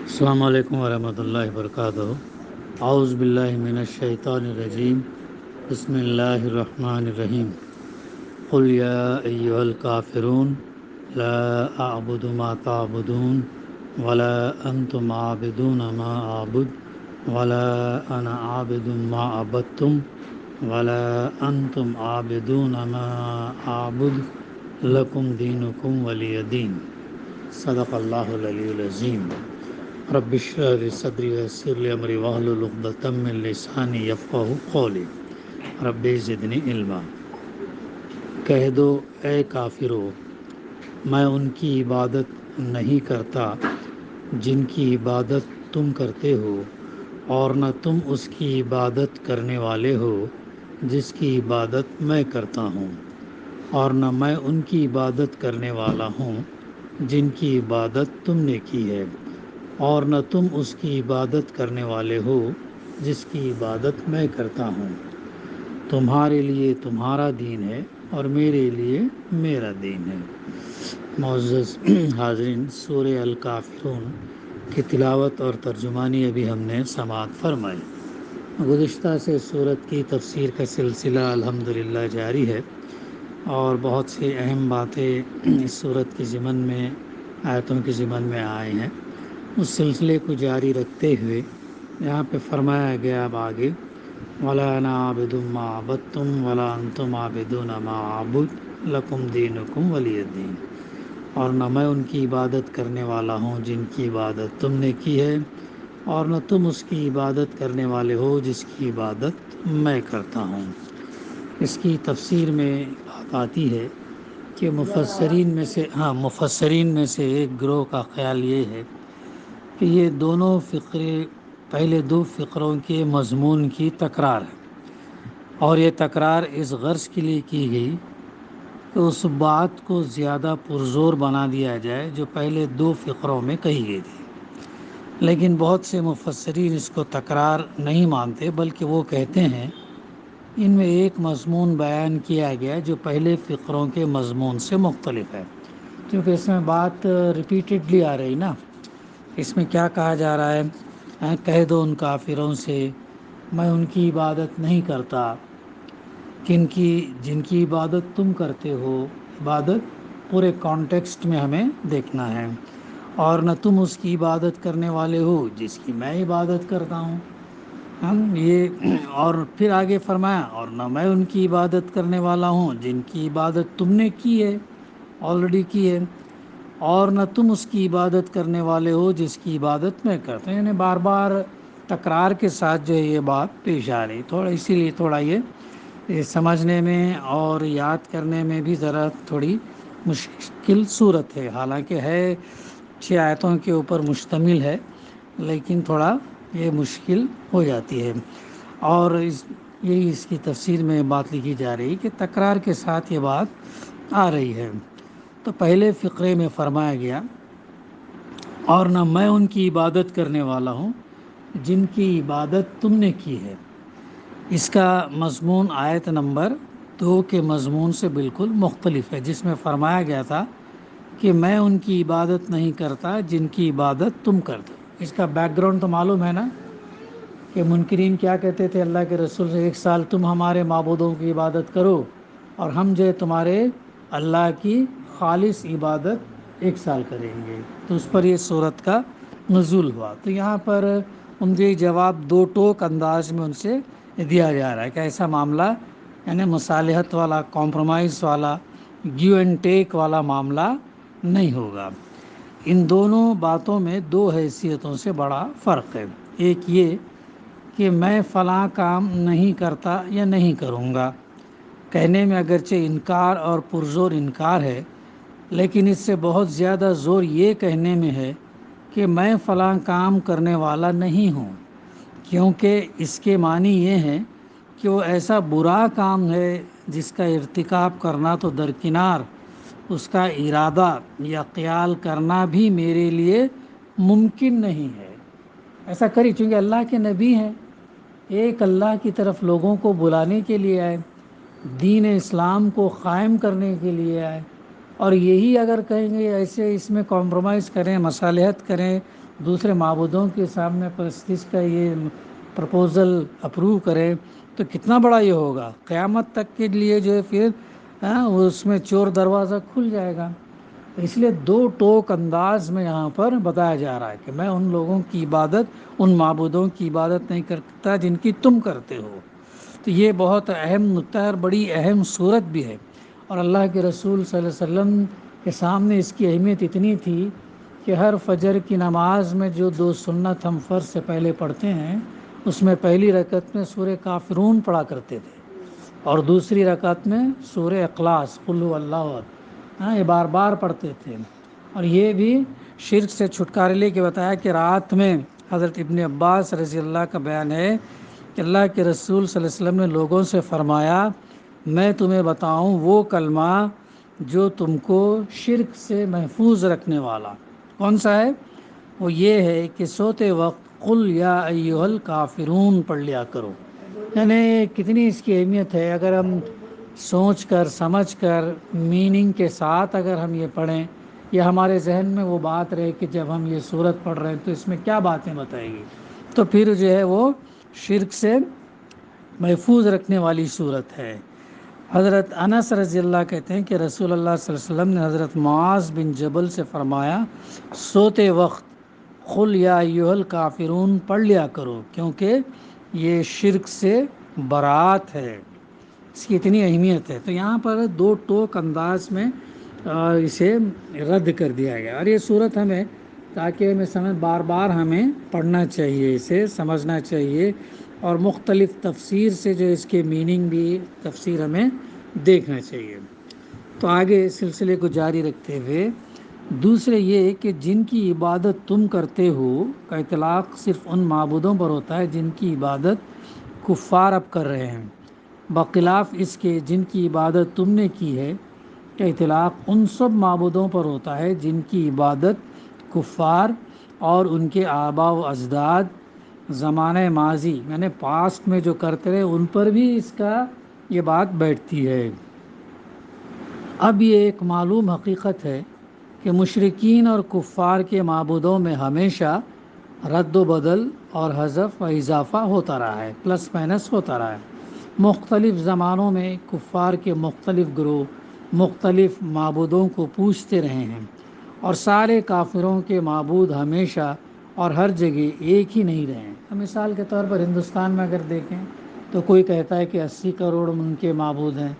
السلام علیکم ورحمۃ اللہ وبرکاتہ۔ اعوذ باللہ من الشیطان الرجیم، بسم اللہ الرحمن الرحیم۔ قل یا ایھا الکافرون لا اعبد ما تعبدون ولا انتم عابدون ما اعبد ولا انا عابد ما عبدتم ولا انتم عابدون ما اعبد لکم دینکم ولی دین۔ صدق اللہ العلی العظیم۔ رب اشرح لی صدری ویسر لی امری واحلل عقدۃ من لسانی یفقہوا قولی رب زدنی علما۔ کہہ دو اے کافرو، میں ان کی عبادت نہیں کرتا جن کی عبادت تم کرتے ہو، اور نہ تم اس کی عبادت کرنے والے ہو جس کی عبادت میں کرتا ہوں، اور نہ میں ان کی عبادت کرنے والا ہوں جن کی عبادت تم نے کی ہے، اور نہ تم اس کی عبادت کرنے والے ہو جس کی عبادت میں کرتا ہوں۔ تمہارے لیے تمہارا دین ہے اور میرے لیے میرا دین ہے۔ معزز حاضرین، سورہ الکافرون کی تلاوت اور ترجمانی ابھی ہم نے سماعت فرمائی۔ گزشتہ سے سورت کی تفسیر کا سلسلہ الحمدللہ جاری ہے، اور بہت سی اہم باتیں اس سورت کے ضمن میں، آیتوں کے ضمن میں آئے ہیں۔ اس سلسلے کو جاری رکھتے ہوئے یہاں پہ فرمایا گیا اب آگے، وَلَا أَنَا عَابِدٌ مَّا عَبَدتُّمْ وَلَا أَنتُمْ عَابِدُونَ مَا أَعْبُدُ لَكُمْ دِينُكُمْ وَلِيَ دِينِ۔ اور نہ میں ان کی عبادت کرنے والا ہوں جن کی عبادت تم نے کی ہے، اور نہ تم اس کی عبادت کرنے والے ہو جس کی عبادت میں کرتا ہوں۔ اس کی تفسیر میں بات آتی ہے کہ مفسرین میں سے ایک گروہ کا خیال یہ ہے کہ یہ دونوں فقرے پہلے دو فقروں کے مضمون کی تکرار ہے، اور یہ تکرار اس غرض کے لیے کی گئی کہ اس بات کو زیادہ پرزور بنا دیا جائے جو پہلے دو فقروں میں کہی گئی تھی۔ لیکن بہت سے مفسرین اس کو تکرار نہیں مانتے، بلکہ وہ کہتے ہیں ان میں ایک مضمون بیان کیا گیا جو پہلے فقروں کے مضمون سے مختلف ہے، کیونکہ اس میں بات ریپیٹڈلی آ رہی نا۔ اس میں کیا کہا جا رہا ہے، کہہ دو ان کافروں سے میں ان کی عبادت نہیں کرتا جن کی عبادت تم کرتے ہو۔ عبادت پورے کانٹیکسٹ میں ہمیں دیکھنا ہے، اور نہ تم اس کی عبادت کرنے والے ہو جس کی میں عبادت کرتا ہوں۔ اور پھر آگے فرمایا، اور نہ میں ان کی عبادت کرنے والا ہوں جن کی عبادت تم نے کی ہے، آلریڈی کی ہے، اور نہ تم اس کی عبادت کرنے والے ہو جس کی عبادت میں کرتے ہیں۔ یعنی بار بار تکرار کے ساتھ جو ہے یہ بات پیش آ رہی، اسی لیے تھوڑا یہ سمجھنے میں اور یاد کرنے میں بھی ذرا تھوڑی مشکل صورت ہے، حالانکہ ہے 6 آیتوں کے اوپر مشتمل ہے، لیکن تھوڑا یہ مشکل ہو جاتی ہے۔ اور یہی اس کی تفسیر میں بات لکھی جا رہی کہ تکرار کے ساتھ یہ بات آ رہی ہے۔ تو پہلے فقرے میں فرمایا گیا، اور نہ میں ان کی عبادت کرنے والا ہوں جن کی عبادت تم نے کی ہے۔ اس کا مضمون آیت نمبر 2 کے مضمون سے بالکل مختلف ہے، جس میں فرمایا گیا تھا کہ میں ان کی عبادت نہیں کرتا جن کی عبادت تم کرتے ہو۔ اس کا بیک گراؤنڈ تو معلوم ہے نا، کہ منکرین کیا کہتے تھے اللہ کے رسول سے، 1 سال تم ہمارے معبودوں کی عبادت کرو اور ہم جو ہے تمہارے اللہ کی خالص عبادت 1 سال کریں گے۔ تو اس پر یہ صورت کا نزول ہوا۔ تو یہاں پر ان کے جواب 2 ٹوک انداز میں ان سے دیا جا رہا ہے کہ ایسا معاملہ، یعنی مصالحت والا، کمپرومائز والا، گیو اینڈ ٹیک والا معاملہ نہیں ہوگا۔ ان دونوں باتوں میں 2 حیثیتوں سے بڑا فرق ہے۔ ایک یہ کہ میں فلاں کام نہیں کرتا یا نہیں کروں گا، کہنے میں اگرچہ انکار اور پرزور انکار ہے، لیکن اس سے بہت زیادہ زور یہ کہنے میں ہے کہ میں فلاں کام کرنے والا نہیں ہوں، کیونکہ اس کے معنی یہ ہے کہ وہ ایسا برا کام ہے جس کا ارتکاب کرنا تو درکنار، اس کا ارادہ یا خیال کرنا بھی میرے لیے ممکن نہیں ہے۔ ایسا کری، چونکہ اللہ کے نبی ہیں، ایک اللہ کی طرف لوگوں کو بلانے کے لیے آئے، دین اسلام کو قائم کرنے کے لیے آئے، اور یہی اگر کہیں گے ایسے اس میں کمپرومائز کریں، مصالحت کریں دوسرے معبودوں کے سامنے پرستش کا یہ پرپوزل اپروو کرے تو کتنا بڑا یہ ہوگا، قیامت تک کے لیے جو ہے پھر اس میں چور دروازہ کھل جائے گا۔ اس لیے دو ٹوک انداز میں یہاں پر بتایا جا رہا ہے کہ میں ان لوگوں کی عبادت، ان معبودوں کی عبادت نہیں کرتا جن کی تم کرتے ہو۔ تو یہ بہت اہم نکتہ ہے اور بڑی اہم صورت بھی ہے، اور اللہ کے رسول صلی اللہ علیہ وسلم کے سامنے اس کی اہمیت اتنی تھی کہ ہر فجر کی نماز میں جو دو سنت ہم فرض سے پہلے پڑھتے ہیں، اس میں پہلی رکعت میں سورہ کافرون پڑھا کرتے تھے، اور دوسری رکعت میں سورہ اخلاص قل هو اللہ احد، یہ بار بار پڑھتے تھے۔ اور یہ بھی شرک سے چھٹکارے لے کے بتایا کہ رات میں حضرت ابن عباس رضی اللہ کا بیان ہے کہ اللہ کے رسول صلی اللہ علیہ وسلم نے لوگوں سے فرمایا، میں تمہیں بتاؤں وہ کلمہ جو تم کو شرک سے محفوظ رکھنے والا کون سا ہے؟ وہ یہ ہے کہ سوتے وقت قل یا ایھا الکافرون پڑھ لیا کرو۔ یعنی کتنی اس کی اہمیت ہے، اگر ہم سوچ کر سمجھ کر میننگ کے ساتھ اگر ہم یہ پڑھیں، یا ہمارے ذہن میں وہ بات رہے کہ جب ہم یہ صورت پڑھ رہے ہیں تو اس میں کیا باتیں بتائے گی، تو پھر جو ہے وہ شرک سے محفوظ رکھنے والی صورت ہے۔ حضرت انس رضی اللہ کہتے ہیں کہ رسول اللہ صلی اللہ علیہ وسلم نے حضرت معاذ بن جبل سے فرمایا، سوتے وقت قل یا ایھا الکافرون پڑھ لیا کرو، کیونکہ یہ شرک سے برات ہے، اس کی اتنی اہمیت ہے۔ تو یہاں پر دو ٹوک انداز میں اسے رد کر دیا گیا، اور یہ صورت ہمیں تاکہ ہمیں سمجھ بار بار ہمیں پڑھنا چاہیے، اسے سمجھنا چاہیے، اور مختلف تفسیر سے جو اس کے میننگ بھی تفسیر ہمیں دیکھنا چاہیے۔ تو آگے سلسلے کو جاری رکھتے ہوئے دوسرے یہ کہ جن کی عبادت تم کرتے ہو کا اطلاق صرف ان معبودوں پر ہوتا ہے جن کی عبادت کفار اب کر رہے ہیں، بخلاف اس کے جن کی عبادت تم نے کی ہے کا اطلاق ان سب معبودوں پر ہوتا ہے جن کی عبادت کفار اور ان کے آباء و اجداد زمانہ ماضی یعنی پاسٹ میں جو کرتے رہے ان پر بھی اس کا یہ بات بیٹھتی ہے۔ اب یہ ایک معلوم حقیقت ہے کہ مشرکین اور کفار کے معبودوں میں ہمیشہ رد و بدل اور حذف و اضافہ ہوتا رہا ہے، پلس مائنس ہوتا رہا ہے۔ مختلف زمانوں میں کفار کے مختلف گروہ مختلف معبودوں کو پوجتے رہے ہیں، اور سارے کافروں کے معبود ہمیشہ اور ہر جگہ ایک ہی نہیں رہے ہیں۔ مثال کے طور پر ہندوستان میں اگر دیکھیں تو کوئی کہتا ہے کہ 80 کروڑ ان کے معبود ہیں،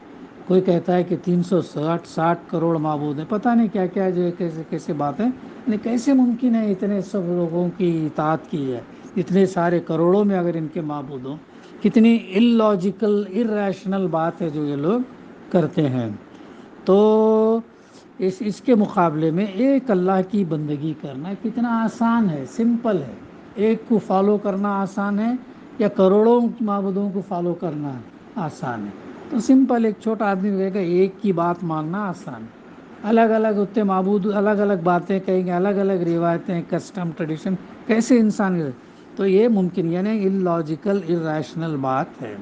کوئی کہتا ہے کہ 360 کروڑ معبود ہیں، پتہ نہیں کیا کیا جو ہے کیسے کیسے باتیں، یعنی کیسے ممکن ہے اتنے سب لوگوں کی اطاعت کی ہے، اتنے سارے کروڑوں میں اگر ان کے معبود ہوں، کتنی اللاجیکل ارریشنل بات ہے جو یہ لوگ کرتے ہیں۔ تو اس کے مقابلے میں ایک اللہ کی بندگی کرنا کتنا آسان ہے، سمپل ہے۔ ایک کو فالو کرنا آسان ہے یا کروڑوں معبودوں کو فالو کرنا آسان ہے؟ تو سمپل، ایک چھوٹا آدمی کہے گا ایک کی بات ماننا آسان ہے۔ الگ الگ اتنے معبود الگ الگ باتیں کہیں گے، الگ الگ روایتیں، کسٹم، ٹریڈیشن، کیسے انسان، تو یہ ممکن یعنی اللاجیکل ارریشنل بات ہے۔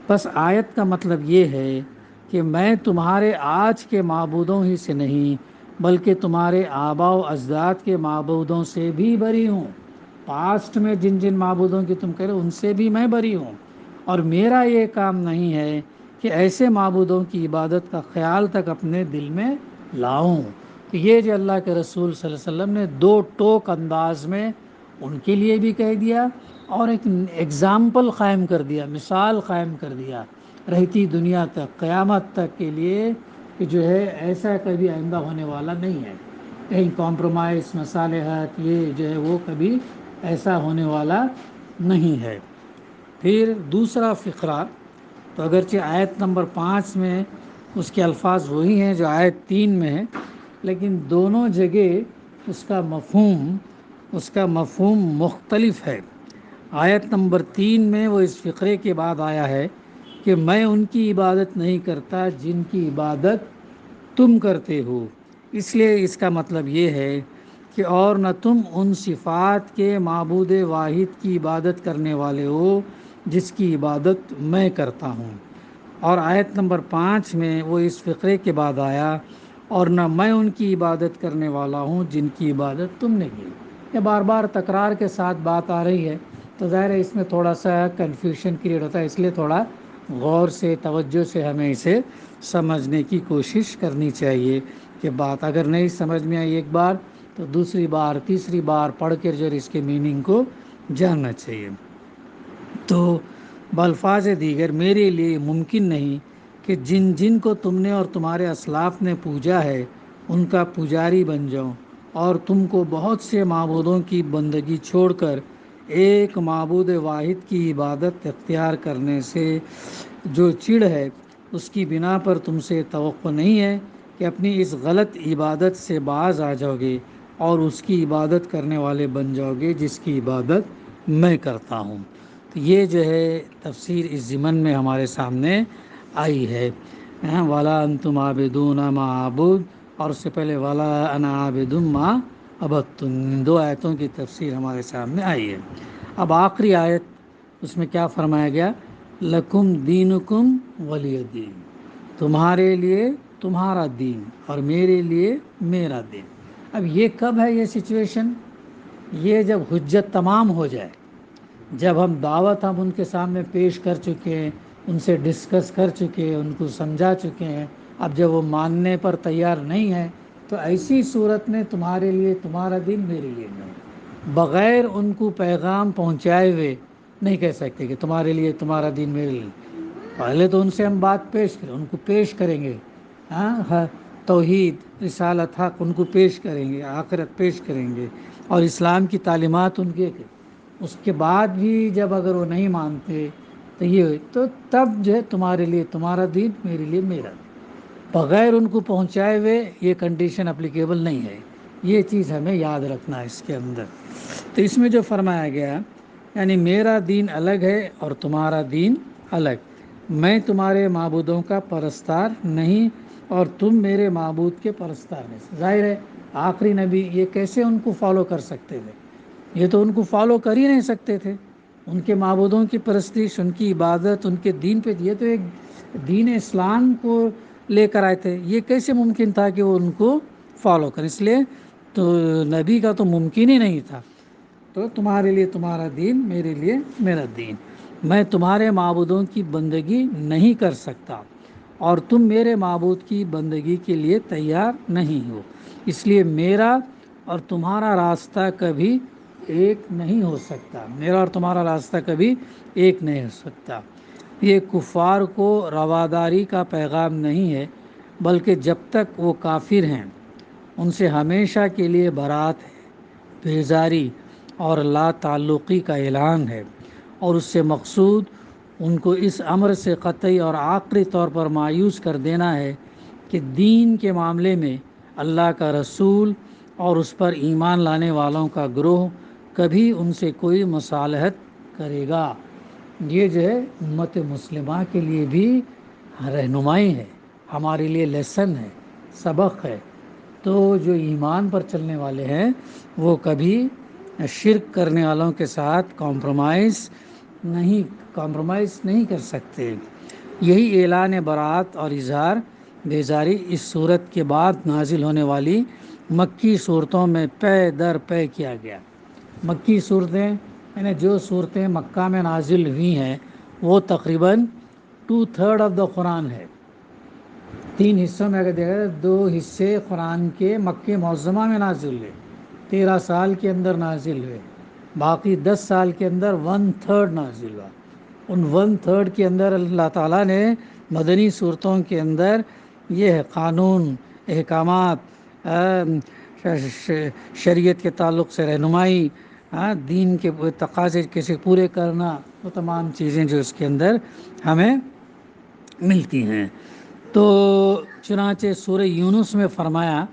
بس آیت کا مطلب یہ ہے کہ میں تمہارے آج کے معبودوں ہی سے نہیں بلکہ تمہارے آباء و اجداد کے معبودوں سے بھی بری ہوں، پاسٹ میں جن جن معبودوں کی تم کہہ رہے ان سے بھی میں بری ہوں، اور میرا یہ کام نہیں ہے کہ ایسے معبودوں کی عبادت کا خیال تک اپنے دل میں لاؤں۔ تو یہ جو اللہ کے رسول صلی اللہ علیہ وسلم نے دو ٹوک انداز میں ان کے لیے بھی کہہ دیا، اور ایک ایگزامپل قائم کر دیا، مثال قائم کر دیا رہتی دنیا تک، قیامت تک کے لیے، کہ جو ہے ایسا کبھی آئندہ ہونے والا نہیں ہے، کہیں کمپرومائز، مصالحت، یہ جو ہے وہ کبھی ایسا ہونے والا نہیں ہے۔ پھر دوسرا فقرہ، تو اگرچہ آیت نمبر 5 میں اس کے الفاظ وہی ہیں جو آیت 3 میں ہیں، لیکن دونوں جگہ اس کا مفہوم مختلف ہے۔ آیت نمبر 3 میں وہ اس فقرے کے بعد آیا ہے کہ میں ان کی عبادت نہیں کرتا جن کی عبادت تم کرتے ہو، اس لیے اس کا مطلب یہ ہے کہ اور نہ تم ان صفات کے معبود واحد کی عبادت کرنے والے ہو جس کی عبادت میں کرتا ہوں۔ اور آیت نمبر 5 میں وہ اس فقرے کے بعد آیا، اور نہ میں ان کی عبادت کرنے والا ہوں جن کی عبادت تم نے کی۔ یا بار بار تکرار کے ساتھ بات آ رہی ہے تو ظاہر ہے اس میں تھوڑا سا کنفیوژن کریٹ ہوتا ہے، اس لیے تھوڑا غور سے توجہ سے ہمیں اسے سمجھنے کی کوشش کرنی چاہیے کہ بات اگر نہیں سمجھ میں آئی ایک بار تو دوسری بار تیسری بار پڑھ کر جو اس کے میننگ کو جاننا چاہیے۔ تو بالفاظ دیگر میرے لیے ممکن نہیں کہ جن جن کو تم نے اور تمہارے اسلاف نے پوجا ہے ان کا پجاری بن جاؤں، اور تم کو بہت سے معبودوں کی بندگی چھوڑ کر ایک معبود واحد کی عبادت اختیار کرنے سے جو چڑ ہے اس کی بنا پر تم سے توقع نہیں ہے کہ اپنی اس غلط عبادت سے باز آ جاؤ گے اور اس کی عبادت کرنے والے بن جاؤ گے جس کی عبادت میں کرتا ہوں۔ تو یہ جو ہے تفسیر اس ضمن میں ہمارے سامنے آئی ہے۔ وَلَا أَنْتُمْ عَابِدُونَ مَا أَعْبُدُ، اور اس سے پہلے وَلَا أَنَا عَابِدٌ مَا عَبَدتُّمْ، دو آیتوں کی تفسیر ہمارے سامنے آئی ہے۔ اب آخری آیت اس میں کیا فرمایا گیا؟ لَكُمْ دِينُكُمْ وَلِيَ دِينِ، تمہارے لیے تمہارا دین اور میرے لیے میرا دین۔ اب یہ کب ہے یہ سچویشن؟ یہ جب حجت تمام ہو جائے، جب ہم دعوت ہم ان کے سامنے پیش کر چکے ہیں، ان سے ڈسکس کر چکے ہیں، ان کو سمجھا چکے ہیں، اب جب وہ ماننے پر تیار نہیں ہے تو ایسی صورت میں تمہارے لیے تمہارا دین میرے لیے نہیں، بغیر ان کو پیغام پہنچائے ہوئے نہیں کہہ سکتے کہ تمہارے لیے تمہارا دین میرے لیے۔ پہلے تو ان سے ہم بات پیش کریں، ان کو پیش کریں گے، توحید رسالت حق ان کو پیش کریں گے، آخرت پیش کریں گے اور اسلام کی تعلیمات ان کے، اس کے بعد بھی جب اگر وہ نہیں مانتے تو یہ تو تب جو ہے تمہارے لیے تمہارا دین میرے لیے میرا دین، بغیر ان کو پہنچائے ہوئے یہ کنڈیشن اپلیکیبل نہیں ہے۔ یہ چیز ہمیں یاد رکھنا ہے اس کے اندر۔ تو اس میں جو فرمایا گیا یعنی میرا دین الگ ہے اور تمہارا دین الگ، میں تمہارے معبودوں کا پرستار نہیں اور تم میرے معبود کے پرستار نہیں۔ ظاہر ہے آخری نبی یہ کیسے ان کو فالو کر سکتے تھے؟ یہ تو ان کو فالو کر ہی نہیں سکتے تھے، ان کے معبودوں کی پرستش، ان کی عبادت، ان کے دین پہ، یہ تو ایک دین اسلام کو لے کر آئے تھے، یہ کیسے ممکن تھا کہ وہ ان کو فالو کریں؟ اس لیے تو نبی کا تو ممکن ہی نہیں تھا۔ تو تمہارے لیے تمہارا دین میرے لیے میرا دین، میں تمہارے معبودوں کی بندگی نہیں کر سکتا اور تم میرے معبود کی بندگی کے لیے تیار نہیں ہو، اس لیے میرا اور تمہارا راستہ کبھی ایک نہیں ہو سکتا، میرا اور تمہارا راستہ کبھی ایک نہیں ہو سکتا۔ یہ کفار کو رواداری کا پیغام نہیں ہے، بلکہ جب تک وہ کافر ہیں ان سے ہمیشہ کے لیے برات ہے، بیزاری اور لا تعلقی کا اعلان ہے، اور اس سے مقصود ان کو اس امر سے قطعی اور آخری طور پر مایوس کر دینا ہے کہ دین کے معاملے میں اللہ کا رسول اور اس پر ایمان لانے والوں کا گروہ کبھی ان سے کوئی مصالحت کرے گا۔ یہ جو ہے امت مسلمہ کے لیے بھی رہنمائی ہے، ہمارے لیے لیسن ہے، سبق ہے۔ تو جو ایمان پر چلنے والے ہیں وہ کبھی شرک کرنے والوں کے ساتھ کمپرومائز نہیں کر سکتے۔ یہی اعلان برات اور اظہار بیزاری اس صورت کے بعد نازل ہونے والی مکی صورتوں میں پے در پے کیا گیا۔ مکی صورتیں یعنی جو صورتیں مکہ میں نازل ہوئی ہیں وہ تقریباً 2/3 آف دا قرآن ہے۔ 3 حصوں میں اگر دیکھا جائے 2 حصے قرآن کے مکہ معظمہ میں نازل ہوئے، 13 سال کے اندر نازل ہوئے، باقی 10 سال کے اندر 1/3 نازل ہوا۔ ان 1/3 کے اندر اللہ تعالیٰ نے مدنی صورتوں کے اندر یہ قانون، احکامات، شریعت کے تعلق سے رہنمائی، دین کے تقاضے کیسے پورے کرنا، وہ تمام چیزیں جو اس کے اندر ہمیں ملتی ہیں۔ تو چنانچہ سورہ یونس میں فرمایا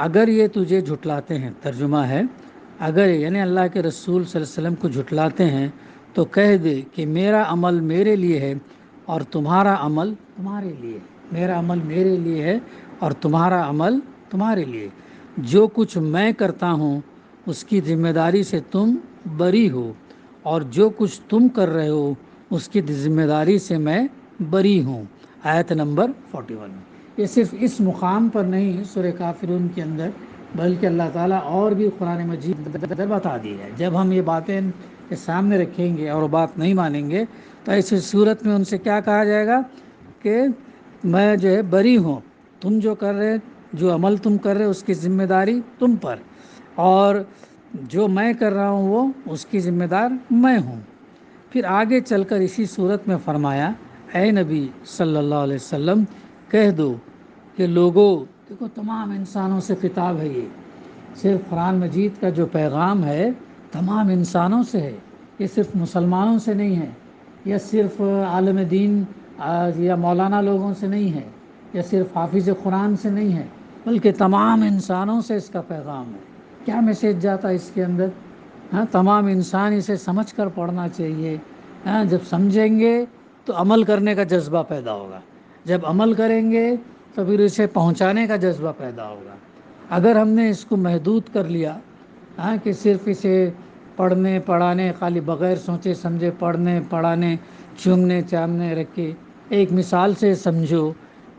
اگر یہ تجھے جھٹلاتے ہیں، ترجمہ ہے اگر یعنی اللہ کے رسول صلی اللہ علیہ وسلم کو جھٹلاتے ہیں تو کہہ دے کہ میرا عمل میرے لیے ہے اور تمہارا عمل تمہارے لیے، میرا عمل میرے لیے ہے اور تمہارا عمل تمہارے لیے، جو کچھ میں کرتا ہوں اس کی ذمہ داری سے تم بری ہو اور جو کچھ تم کر رہے ہو اس کی ذمہ داری سے میں بری ہوں۔ آیت نمبر 41۔ یہ صرف اس مقام پر نہیں، سورہ کافرون کے اندر بلکہ اللہ تعالیٰ اور بھی قرآن مجید میں بتا دی ہے. جب ہم یہ باتیں کے سامنے رکھیں گے اور وہ بات نہیں مانیں گے تو ایسی صورت میں ان سے کیا کہا جائے گا کہ میں جو ہے بری ہوں، تم جو کر رہے، جو عمل تم کر رہے اس کی ذمہ داری تم پر، اور جو میں کر رہا ہوں وہ اس کی ذمہ دار میں ہوں. پھر آگے چل کر اسی صورت میں فرمایا، اے نبی صلی اللہ علیہ وسلم کہہ دو کہ لوگوں، دیکھو تمام انسانوں سے خطاب ہے، یہ صرف قرآن مجید کا جو پیغام ہے تمام انسانوں سے ہے، یہ صرف مسلمانوں سے نہیں ہے، یا صرف عالم دین یا مولانا لوگوں سے نہیں ہے، یا صرف حافظ قرآن سے نہیں ہے، بلکہ تمام انسانوں سے اس کا پیغام ہے. کیا میسیج جاتا ہے اس کے اندر؟ ہاں، تمام انسان اسے سمجھ کر پڑھنا چاہیے. ہاں، جب سمجھیں گے تو عمل کرنے کا جذبہ پیدا ہوگا، جب عمل کریں گے تو پھر اسے پہنچانے کا جذبہ پیدا ہوگا. اگر ہم نے اس کو محدود کر لیا، ہاں، کہ صرف اسے پڑھنے پڑھانے، خالی بغیر سوچے سمجھے پڑھنے پڑھانے، چومنے چامنے رکھے. ایک مثال سے سمجھو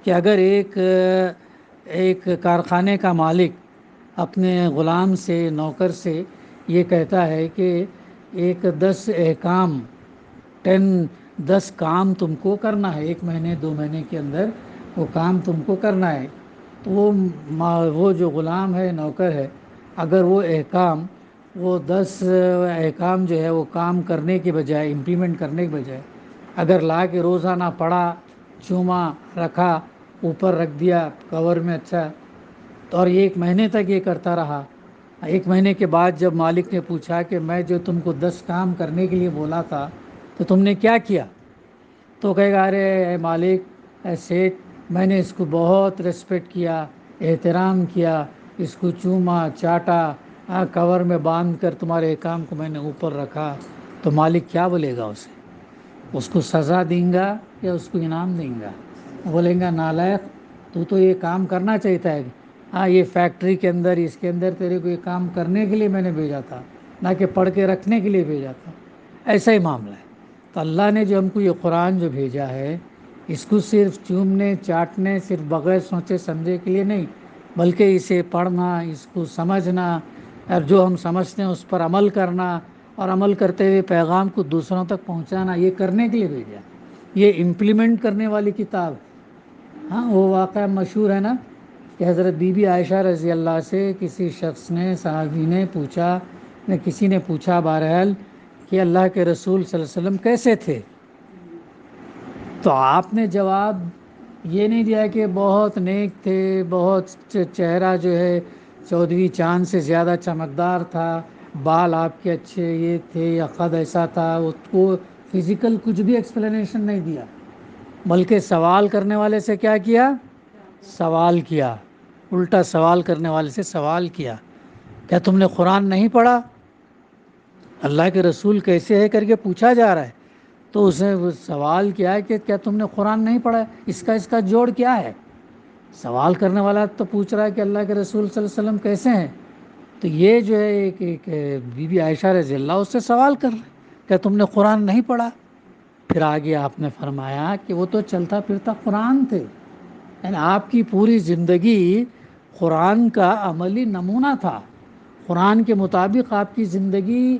کہ اگر ایک کارخانے کا مالک اپنے غلام سے، نوکر سے یہ کہتا ہے کہ ایک 10 کام تم کو کرنا ہے، 1 مہینے 2 مہینے کے اندر وہ کام تم کو کرنا ہے، تو وہ جو غلام ہے، نوکر ہے، اگر وہ 10 احکام جو ہے وہ کام کرنے کے بجائے، امپلیمنٹ کرنے کے بجائے اگر لا کے روزانہ پڑھا، چوما، رکھا، اوپر رکھ دیا کور میں، اچھا، تو اور 1 مہینے تک یہ کرتا رہا. 1 مہینے کے بعد جب مالک نے پوچھا کہ میں جو تم کو 10 کام کرنے کے لیے بولا تھا تو تم نے کیا کیا؟ تو کہے گا، ارے اے مالک، اے سیٹ، میں نے اس کو بہت ریسپیکٹ کیا، احترام کیا، اس کو چوما چاٹا، کور میں باندھ کر تمہارے کام کو میں نے اوپر رکھا. تو مالک کیا بولے گا اسے؟ اس کو سزا دیں گا یا اس کو انعام دیں گا؟ بولیں گا نالائق، تو یہ کام کرنا چاہیتا ہے. ہاں، یہ فیکٹری کے اندر، اس کے اندر تیرے کو یہ کام کرنے کے لیے میں نے بھیجا تھا، نہ کہ پڑھ کے رکھنے کے لیے بھیجا تھا. ایسا ہی معاملہ ہے. تو اللہ نے جو ہم کو یہ قرآن جو بھیجا ہے، اس کو صرف چومنے چاٹنے، صرف بغیر سوچے سمجھے کے لیے نہیں، بلکہ اسے پڑھنا، اس کو سمجھنا، اور جو ہم سمجھتے ہیں اس پر عمل کرنا، اور عمل کرتے ہوئے پیغام کو دوسروں تک پہنچانا، یہ کرنے کے لیے بھیجا. یہ امپلیمنٹ کرنے والی کتاب. ہاں، وہ واقعہ مشہور ہے نا کہ حضرت بی بی عائشہ رضی اللہ سے کسی شخص نے، صحابی نے پوچھا، کسی نے پوچھا بہرحال کہ اللہ کے رسول صلی اللہ علیہ وسلم کیسے تھے؟ تو آپ نے جواب یہ نہیں دیا کہ بہت نیک تھے، بہت چہرہ جو ہے 14ویں چاند سے زیادہ چمکدار تھا، بال آپ کے اچھے یہ تھے، یا قد ایسا تھا. وہ فزیکل کچھ بھی ایکسپلینیشن نہیں دیا، بلکہ سوال کرنے والے سے کیا کیا؟ سوال کیا. الٹا سوال کرنے والے سے سوال کیا، کیا تم نے قرآن نہیں پڑھا؟ اللہ کے رسول کیسے ہے کر کے پوچھا جا رہا ہے. تو اس نے سوال کیا کہ کیا تم نے قرآن نہیں پڑھا؟ اس کا جوڑ کیا ہے؟ سوال کرنے والا تو پوچھ رہا ہے کہ اللہ کے رسول صلی اللہ علیہ وسلم کیسے ہیں، تو یہ جو ہے ایک بی بی عائشہ رضی اللہ اس سے سوال کر رہے کہ تم نے قرآن نہیں پڑھا. پھر آگے آپ نے فرمایا کہ وہ تو چلتا پھرتا قرآن تھے، یعنی آپ کی پوری زندگی قرآن کا عملی نمونہ تھا، قرآن کے مطابق آپ کی زندگی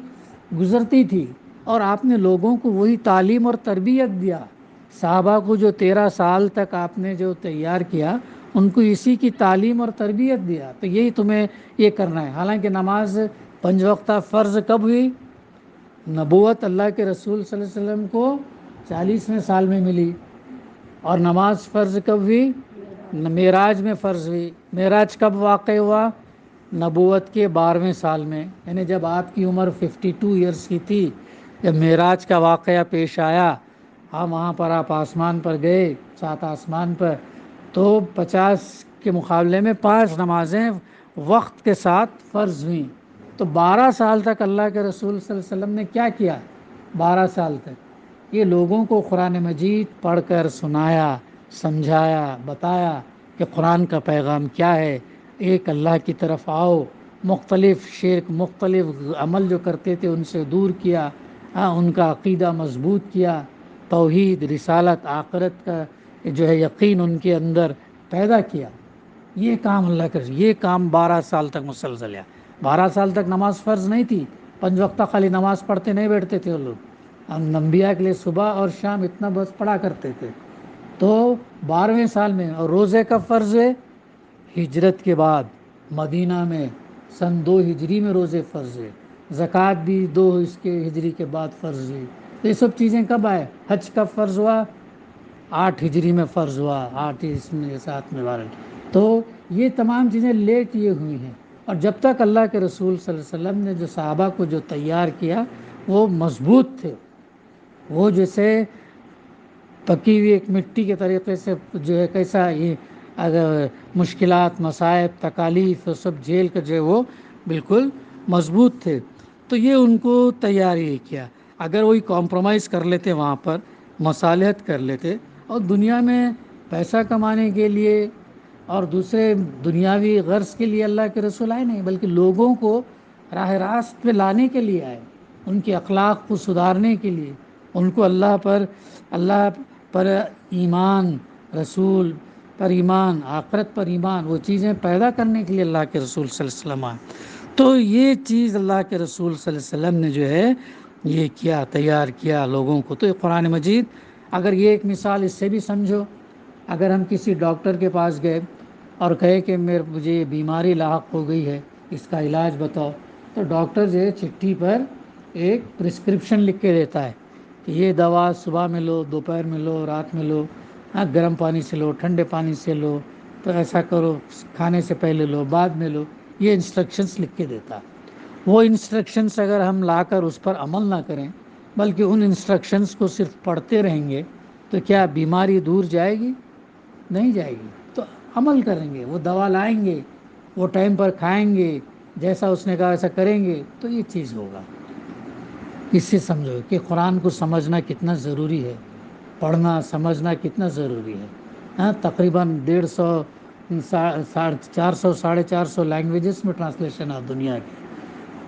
گزرتی تھی، اور آپ نے لوگوں کو وہی تعلیم اور تربیت دیا. صحابہ کو جو 13 سال تک آپ نے جو تیار کیا، ان کو اسی کی تعلیم اور تربیت دیا. تو یہی تمہیں یہ کرنا ہے. حالانکہ نماز 5 وقتہ فرض کب ہوئی؟ نبوت اللہ کے رسول صلی اللہ علیہ وسلم کو 40ویں سال میں ملی. اور نماز فرض کب ہوئی؟ معراج میں فرض ہوئی. معراج کب واقع ہوا؟ نبوت کے 12ویں سال میں، یعنی جب آپ کی عمر 52 ایئرس کی تھی، جب معراج کا واقعہ پیش آیا، وہاں پر آپ آسمان پر گئے، 7 آسمان پر، تو 50 کے مقابلے میں 5 نمازیں وقت کے ساتھ فرض ہوئیں. تو 12 سال تک اللہ کے رسول صلی اللہ علیہ وسلم نے کیا کیا؟ 12 سال تک یہ لوگوں کو قرآن مجید پڑھ کر سنایا، سمجھایا، بتایا کہ قرآن کا پیغام کیا ہے. ایک اللہ کی طرف آؤ، مختلف شرک، مختلف عمل جو کرتے تھے ان سے دور کیا، ان کا عقیدہ مضبوط کیا، توحید، رسالت، آخرت کا جو ہے یقین ان کے اندر پیدا کیا. یہ کام اللہ کر، یہ کام 12 سال تک مسلسل ہے۔ 12 سال تک نماز فرض نہیں تھی، 5 وقتہ خالی نماز پڑھتے نہیں بیٹھتے تھے وہ لوگ، ہم انبیاء کے لیے صبح اور شام اتنا بس پڑھا کرتے تھے۔ تو 12ویں سال میں، اور روزے کا فرض ہے ہجرت کے بعد، مدینہ میں سن 2 ہجری میں روزے فرض ہے، زکوٰۃ بھی 2 ہجری کے بعد فرض ہوئی۔ تو یہ سب چیزیں کب آئے؟ حج کب فرض ہوا؟ 8 ہجری میں فرض ہوا، 8 اس میں 7 میں 12۔ تو یہ تمام چیزیں لیٹ یہ ہوئی ہیں، اور جب تک اللہ کے رسول صلی اللہ علیہ وسلم نے جو صحابہ کو جو تیار کیا وہ مضبوط تھے، وہ جیسے پکی ہوئی ایک مٹی کے طریقے سے جو ہے کیسا یہ اگر مشکلات، مصائب، تکالیف وہ سب جھیل کر جو ہے وہ بالکل مضبوط تھے۔ تو یہ ان کو تیاری کیا، اگر وہی کمپرومائز کر لیتے وہاں پر، مصالحت کر لیتے، اور دنیا میں پیسہ کمانے کے لیے اور دوسرے دنیاوی غرض کے لیے اللہ کے رسول آئے نہیں، بلکہ لوگوں کو راہ راست پہ لانے کے لیے آئے، ان کے اخلاق کو سدھارنے کے لیے، ان کو اللہ پر ایمان، رسول پر ایمان، آخرت پر ایمان، وہ چیزیں پیدا کرنے کے لیے اللہ کے رسول صلی اللہ علیہ وسلم آئے۔ تو یہ چیز اللہ کے رسول صلی اللہ علیہ وسلم نے جو ہے یہ کیا، تیار کیا لوگوں کو۔ تو یہ قرآن مجید، اگر یہ ایک مثال اس سے بھی سمجھو، اگر ہم کسی ڈاکٹر کے پاس گئے اور کہے کہ مجھے یہ بیماری لاحق ہو گئی ہے، اس کا علاج بتاؤ، تو ڈاکٹر جو ہے چٹھی پر ایک پرسکرپشن لکھ کے دیتا ہے کہ یہ دوا صبح میں لو، دوپہر میں لو، رات میں لو، گرم پانی سے لو، ٹھنڈے پانی سے لو، تو ایسا کرو، کھانے سے پہلے لو، بعد میں لو، یہ انسٹرکشنز لکھ کے دیتا ہے۔ وہ انسٹرکشنز اگر ہم لا کر اس پر عمل نہ کریں، بلکہ ان انسٹرکشنز کو صرف پڑھتے رہیں گے، تو کیا بیماری دور جائے گی؟ نہیں جائے گی۔ تو عمل کریں گے، وہ دوا لائیں گے، وہ ٹائم پر کھائیں گے، جیسا اس نے کہا ایسا کریں گے، تو یہ چیز ہوگا۔ اس سے سمجھو کہ قرآن کو سمجھنا کتنا ضروری ہے، پڑھنا سمجھنا کتنا ضروری ہے۔ تقریباً 150، 400، 450 لینگویجز میں ٹرانسلیشن ہے دنیا کی،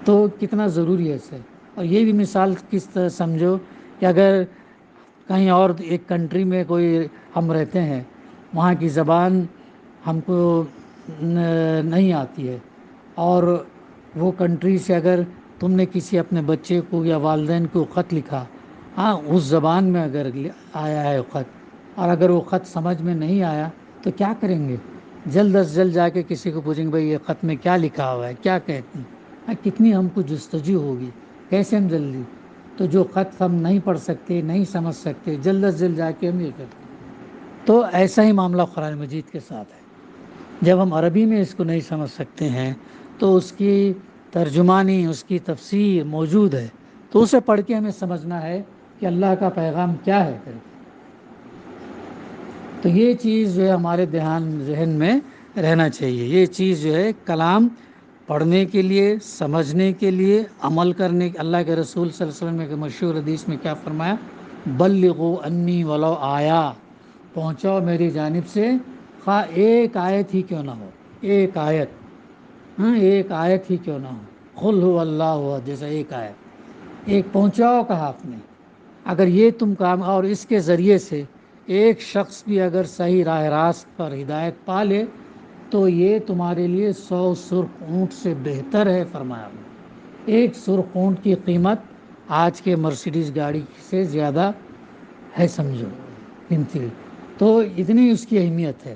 تو کتنا ضروری ہے اسے۔ اور یہ بھی مثال کس طرح سمجھو کہ اگر کہیں اور ایک کنٹری میں کوئی ہم رہتے ہیں، وہاں کی زبان ہم کو نہیں آتی ہے، اور وہ کنٹری سے اگر تم نے کسی اپنے بچے کو یا والدین کو خط لکھا، اس زبان میں اگر آیا ہے خط، اور اگر وہ خط سمجھ میں نہیں آیا تو کیا کریں گے؟ جلد از جلد جا کے کسی کو پوچھیں گے بھائی یہ خط میں کیا لکھا ہوا ہے، کیا کہتے ہیں؟ کتنی ہم کو جستجو ہوگی، کیسے ہم جلدی، تو جو خط ہم نہیں پڑھ سکتے، نہیں سمجھ سکتے، جلد از جلد جا کے ہم یہ کرتے ہیں۔ تو ایسا ہی معاملہ قرآن مجید کے ساتھ ہے۔ جب ہم عربی میں اس کو نہیں سمجھ سکتے ہیں تو اس کی ترجمانی، اس کی تفسیر موجود ہے، تو اسے پڑھ کے ہمیں سمجھنا ہے کہ اللہ کا پیغام کیا ہے۔ تو یہ چیز جو ہے ہمارے ذہن میں رہنا چاہیے۔ یہ چیز جو ہے کلام پڑھنے کے لیے، سمجھنے کے لیے، عمل کرنے کے۔ اللہ کے رسول صلی اللہ علیہ وسلم نے مشہور حدیث میں کیا فرمایا؟ بلغوا انی ولو آیا، پہنچاؤ میری جانب سے خواہ ایک آیت ہی کیوں نہ ہو، ایک آیت، ایک آیت ہی کیوں نہ ہو، قل هو اللہ احد، جیسا ایک آیت، ایک پہنچاؤ کہا آپ نے۔ اگر یہ تم کام، اور اس کے ذریعے سے ایک شخص بھی اگر صحیح راہ راست پر ہدایت پا لے تو یہ تمہارے لیے 100 سرخ اونٹ سے بہتر ہے، فرمایا۔ ایک سرخ اونٹ کی قیمت آج کے مرسیڈیز گاڑی سے زیادہ ہے، سمجھو قیمتی، تو اتنی اس کی اہمیت ہے۔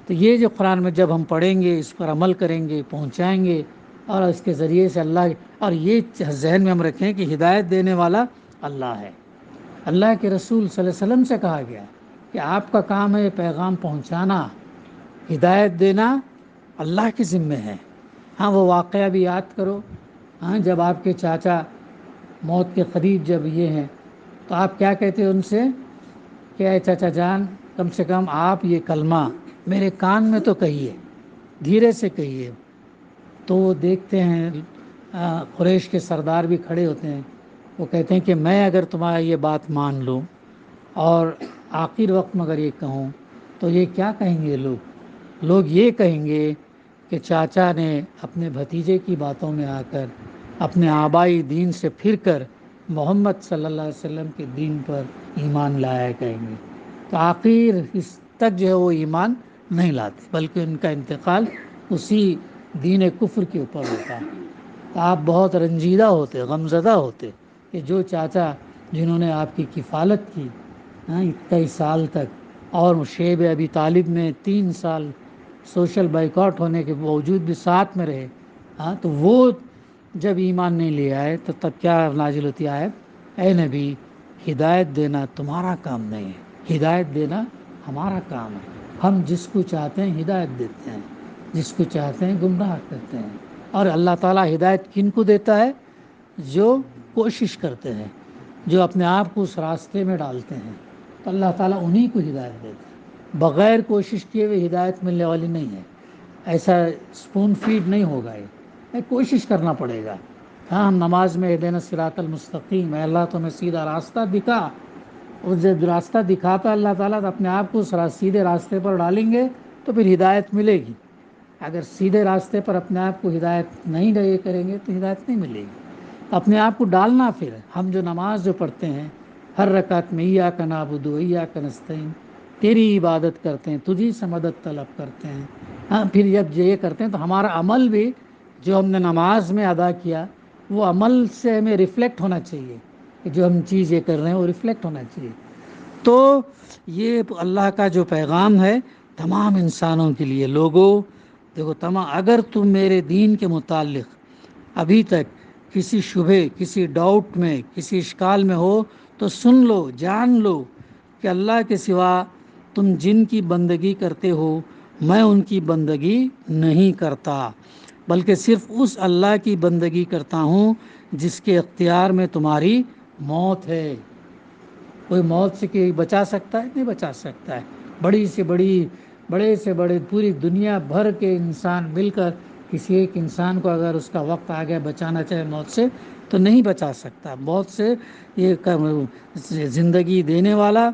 تو یہ جو قرآن میں جب ہم پڑھیں گے، اس پر عمل کریں گے، پہنچائیں گے، اور اس کے ذریعے سے اللہ، اور یہ ذہن میں ہم رکھیں کہ ہدایت دینے والا اللہ ہے۔ اللہ کے رسول صلی اللہ علیہ وسلم سے کہا گیا کہ آپ کا کام ہے پیغام پہنچانا، ہدایت دینا اللہ کے ذمے ہے۔ وہ واقعہ بھی یاد کرو، جب آپ کے چاچا موت کے قریب جب یہ ہیں، تو آپ کیا کہتے ہیں ان سے کہ اے چاچا جان، کم سے کم آپ یہ کلمہ میرے کان میں تو کہیے، دھیرے سے کہیے۔ تو وہ دیکھتے ہیں، قریش کے سردار بھی کھڑے ہوتے ہیں، وہ کہتے ہیں کہ میں اگر تمہارا یہ بات مان لوں اور آخر وقت میں اگر یہ کہوں تو یہ کیا کہیں گے لوگ یہ کہیں گے کہ چاچا نے اپنے بھتیجے کی باتوں میں آ کر اپنے آبائی دین سے پھر کر محمد صلی اللہ علیہ وسلم کے دین پر ایمان لایا، کہیں گے۔ تو آخر اس تک جو ہے وہ ایمان نہیں لاتے، بلکہ ان کا انتقال اسی دین کفر کے اوپر ہوتا ہے۔ آپ بہت رنجیدہ ہوتے، غمزدہ ہوتے کہ جو چاچا جنہوں نے آپ کی کفالت کی کئی سال تک، اور شیب ابی طالب میں 3 سال سوشل بائیکاٹ ہونے کے باوجود بھی ساتھ میں رہے، تو وہ جب ایمان نہیں لے آئے تو تب کیا نازل ہوتی آیت، اے نبی ہدایت دینا تمہارا کام نہیں ہے، ہدایت دینا ہمارا کام ہے، ہم جس کو چاہتے ہیں ہدایت دیتے ہیں، جس کو چاہتے ہیں گمراہ کرتے ہیں۔ اور اللہ تعالیٰ ہدایت کن کو دیتا ہے؟ جو کوشش کرتے ہیں، جو اپنے آپ کو اس راستے میں ڈالتے ہیں، تو اللہ تعالیٰ انہی کو ہدایت دیتا ہے۔ بغیر کوشش کیے ہوئے ہدایت ملنے والی نہیں ہے، ایسا اسپون فیڈ نہیں ہوگا، یہ کوشش کرنا پڑے گا۔ ہم نماز میں اہدنا الصراط المستقیم، اے اللہ تمہیں سیدھا راستہ دکھا، اور جب راستہ دکھاتا اللہ تعالیٰ تو اپنے آپ کو سیدھے راستے پر ڈالیں گے تو پھر ہدایت ملے گی۔ اگر سیدھے راستے پر اپنے آپ کو ہدایت نہیں کریں گے تو ہدایت نہیں ملے گی۔ اپنے آپ کو ڈالنا، پھر ہم جو نماز جو پڑھتے ہیں ہر رکعت میں ایاک نعبد و ایاک نستعین، تیری عبادت کرتے ہیں، تجھی سے مدد طلب کرتے ہیں، پھر جب یہ کرتے ہیں تو ہمارا عمل بھی جو ہم نے نماز میں ادا کیا وہ عمل سے ہمیں ریفلیکٹ ہونا چاہیے، کہ جو ہم چیز یہ کر رہے ہیں وہ ریفلیکٹ ہونا چاہیے۔ تو یہ اللہ کا جو پیغام ہے تمام انسانوں کے لیے، لوگوں دیکھو اگر تم میرے دین کے متعلق ابھی تک کسی شبہ، کسی ڈاؤٹ میں، کسی اشکال میں ہو تو سن لو، جان لو کہ اللہ کے سوا تم جن کی بندگی کرتے ہو میں ان کی بندگی نہیں کرتا، بلکہ صرف اس اللہ کی بندگی کرتا ہوں جس کے اختیار میں تمہاری موت ہے۔ کوئی موت سے کوئی بچا سکتا ہے؟ نہیں بچا سکتا ہے۔ بڑے سے بڑے پوری دنیا بھر کے انسان مل کر کسی ایک انسان کو اگر اس کا وقت آ گیا بچانا چاہے موت سے تو نہیں بچا سکتا۔ موت سے یہ زندگی دینے والا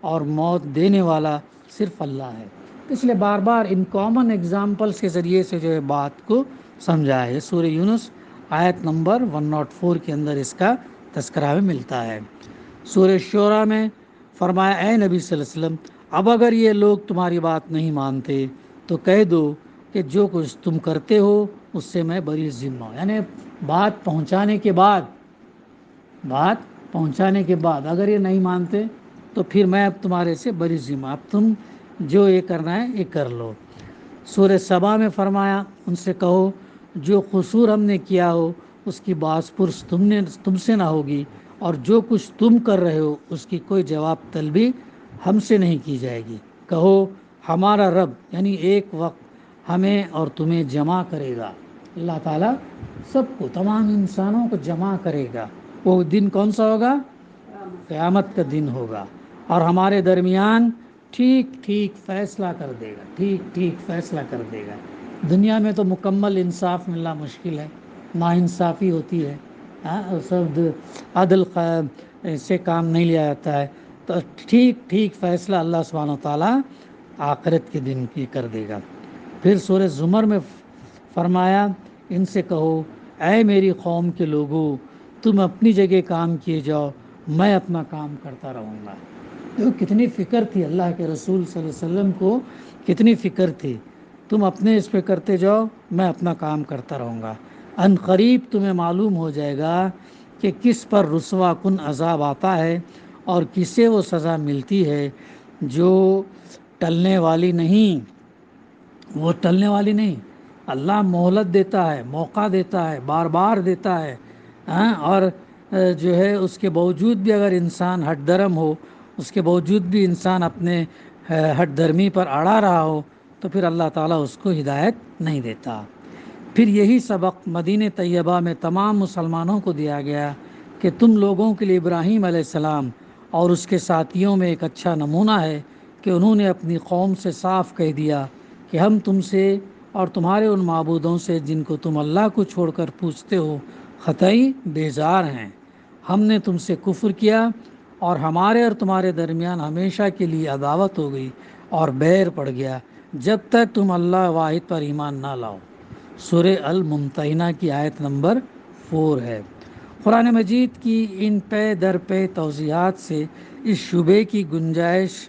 اور موت دینے والا صرف اللہ ہے۔ اس لیے بار بار ان کامن ایگزامپلس کے ذریعے سے جو ہے بات کو سمجھا ہے۔ سورہ یونس آیت نمبر 104 کے اندر اس کا تذکرہ بھی ملتا ہے۔ سورہ شعراء میں فرمایا، اے نبی صلی اللہ علیہ وسلم اب اگر یہ لوگ تمہاری بات نہیں مانتے تو کہہ دو کہ جو کچھ تم کرتے ہو اس سے میں بری ذمہ ہوں۔ یعنی بات پہنچانے کے بعد اگر یہ نہیں مانتے تو پھر میں اب تمہارے سے بری ذمہ، اب تم جو یہ کرنا ہے یہ کر لو۔ سورہ سبا میں فرمایا، ان سے کہو جو قصور ہم نے کیا ہو اس کی باز پرس تم سے نہ ہوگی، اور جو کچھ تم کر رہے ہو اس کی کوئی جواب طلبی ہم سے نہیں کی جائے گی۔ کہو ہمارا رب یعنی ایک وقت ہمیں اور تمہیں جمع کرے گا۔ اللہ تعالیٰ سب کو، تمام انسانوں کو جمع کرے گا۔ وہ دن کون سا ہوگا؟ قیامت کا دن ہوگا، اور ہمارے درمیان ٹھیک فیصلہ کر دے گا، ٹھیک فیصلہ کر دے گا۔ دنیا میں تو مکمل انصاف ملنا مشکل ہے، ناانصافی ہوتی ہے، سب عدل سے کام نہیں لیا جاتا ہے، تو ٹھیک فیصلہ اللہ سبحانہ وتعالیٰ آخرت کے دن کی کر دے گا۔ پھر سورہ زمر میں فرمایا، ان سے کہو اے میری قوم کے لوگوں تم اپنی جگہ کام کیے جاؤ، میں اپنا کام کرتا رہوں گا۔ کتنی فکر تھی اللہ کے رسول صلی اللہ علیہ وسلم کو، کتنی فکر تھی، تم اپنے اس پہ کرتے جاؤ میں اپنا کام کرتا رہوں گا۔ ان قریب تمہیں معلوم ہو جائے گا کہ کس پر رسوا کن عذاب آتا ہے اور کسے وہ سزا ملتی ہے جو ٹلنے والی نہیں۔ وہ ٹلنے والی نہیں، اللہ مہلت دیتا ہے، موقع دیتا ہے، بار بار دیتا ہے، اور جو ہے اس کے باوجود بھی اگر انسان ہٹ درم ہو، اس کے باوجود بھی انسان اپنے ہٹ درمی پر اڑا رہا ہو تو پھر اللہ تعالیٰ اس کو ہدایت نہیں دیتا۔ پھر یہی سبق مدینہ طیبہ میں تمام مسلمانوں کو دیا گیا کہ تم لوگوں کے لیے ابراہیم علیہ السلام اور اس کے ساتھیوں میں ایک اچھا نمونہ ہے کہ انہوں نے اپنی قوم سے صاف کہہ دیا کہ ہم تم سے اور تمہارے ان معبودوں سے جن کو تم اللہ کو چھوڑ کر پوجتے ہو قطعی بیزار ہیں۔ ہم نے تم سے کفر کیا اور ہمارے اور تمہارے درمیان ہمیشہ کے لیے عداوت ہو گئی اور بیر پڑ گیا جب تک تم اللہ واحد پر ایمان نہ لاؤ۔ سورہ الممتحنہ کی آیت نمبر 4 ہے۔ قرآن مجید کی ان پے در پے توضیحات سے اس شبے کی گنجائش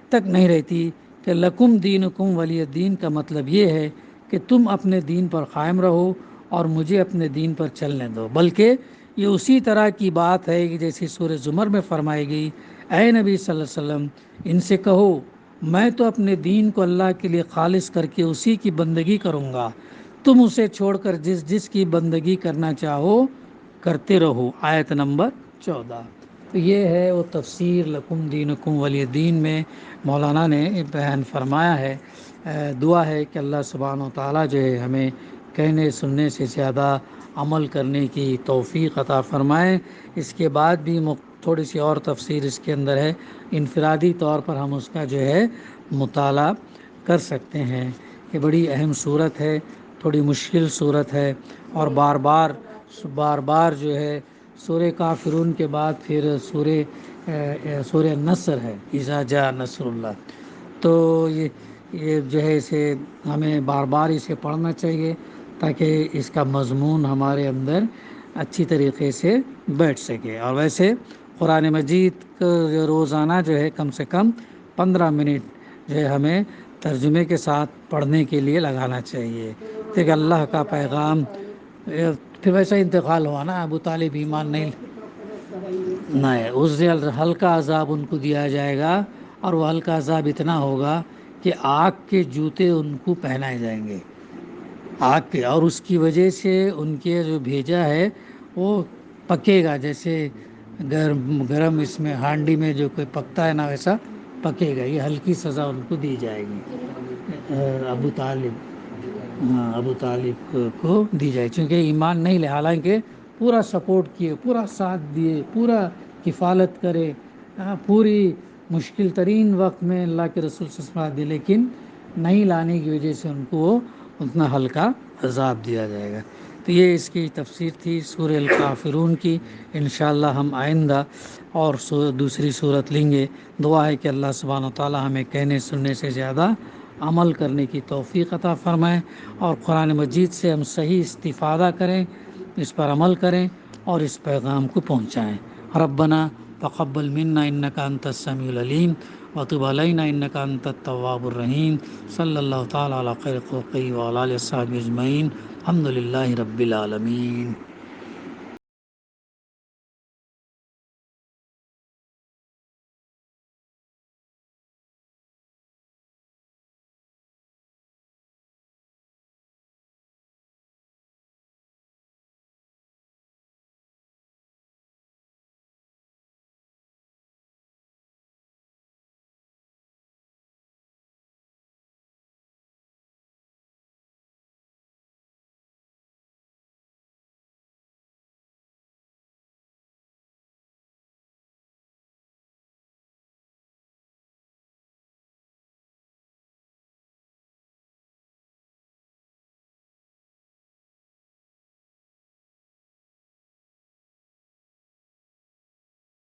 تک نہیں رہتی کہ لکم دینکم ولی دین کا مطلب یہ ہے کہ تم اپنے دین پر قائم رہو اور مجھے اپنے دین پر چلنے دو، بلکہ یہ اسی طرح کی بات ہے کہ جیسی سورہ زمر میں فرمائی گئی، اے نبی صلی اللہ علیہ وسلم ان سے کہو میں تو اپنے دین کو اللہ کے لیے خالص کر کے اسی کی بندگی کروں گا، تم اسے چھوڑ کر جس کی بندگی کرنا چاہو کرتے رہو۔ آیت نمبر 14۔ تو یہ ہے وہ تفسیر لکم دینکم ولی دین میں مولانا نے بیان فرمایا ہے۔ دعا ہے کہ اللہ سبحانہ و تعالیٰ جو ہے ہمیں کہنے سننے سے زیادہ عمل کرنے کی توفیق عطا فرمائے۔ اس کے بعد بھی تھوڑی سی اور تفسیر اس کے اندر ہے، انفرادی طور پر ہم اس کا جو ہے مطالعہ کر سکتے ہیں۔ یہ بڑی اہم صورت ہے، تھوڑی مشکل صورت ہے، اور بار بار جو ہے سورہ کافرون کے بعد پھر سورہ نصر ہے، اذا جاء نصر اللہ۔ تو یہ جو ہے اسے ہمیں بار بار اسے پڑھنا چاہیے تاکہ اس کا مضمون ہمارے اندر اچھی طریقے سے بیٹھ سکے۔ اور ویسے قرآن مجید کا روزانہ جو ہے کم سے کم 15 منٹ جو ہے ہمیں ترجمے کے ساتھ پڑھنے کے لیے لگانا چاہیے، کہ اللہ کا پیغام۔ پھر ویسا انتقال ہوا نا، ابو طالب ایمان نہیں، اس سے ہلکا عذاب ان کو دیا جائے گا، اور وہ ہلکا عذاب اتنا ہوگا کہ آگ کے جوتے ان کو پہنائے جائیں گے، آگ کے، اور اس کی وجہ سے ان کے جو بھیجا ہے وہ پکے گا، جیسے گرم اس میں ہانڈی میں جو کوئی پکتا ہے نا ویسا پکے گا۔ یہ ہلکی سزا ان کو دی جائے گی، ابو طالب کو دی جائے، چونکہ ایمان نہیں لے، حالانکہ پورا سپورٹ کیے، پورا ساتھ دیے، پورا کفالت کرے، پوری مشکل ترین وقت میں اللہ کے رسول صلی اللہ علیہ وسلم دے، لیکن نہیں لانے کی وجہ سے ان کو اتنا ہلکا عذاب دیا جائے گا۔ تو یہ اس کی تفسیر تھی سورہ الکافرون کی۔ انشاءاللہ ہم آئندہ اور دوسری صورت لیں گے۔ دعا ہے کہ اللہ سبحانہ و تعالی ہمیں کہنے سننے سے زیادہ عمل کرنے کی توفیق عطا فرمائے، اور قرآن مجید سے ہم صحیح استفادہ کریں، اس پر عمل کریں اور اس پیغام کو پہنچائیں۔ ربنا تقبل منا انک انت السمیع العلیم وتب علینا انک انت التواب الرحیم۔ صلی اللہ تعالی علی خیر خلقہ وعلی آلہ وصحبہ اجمعین۔ الحمد للہ رب العالمین۔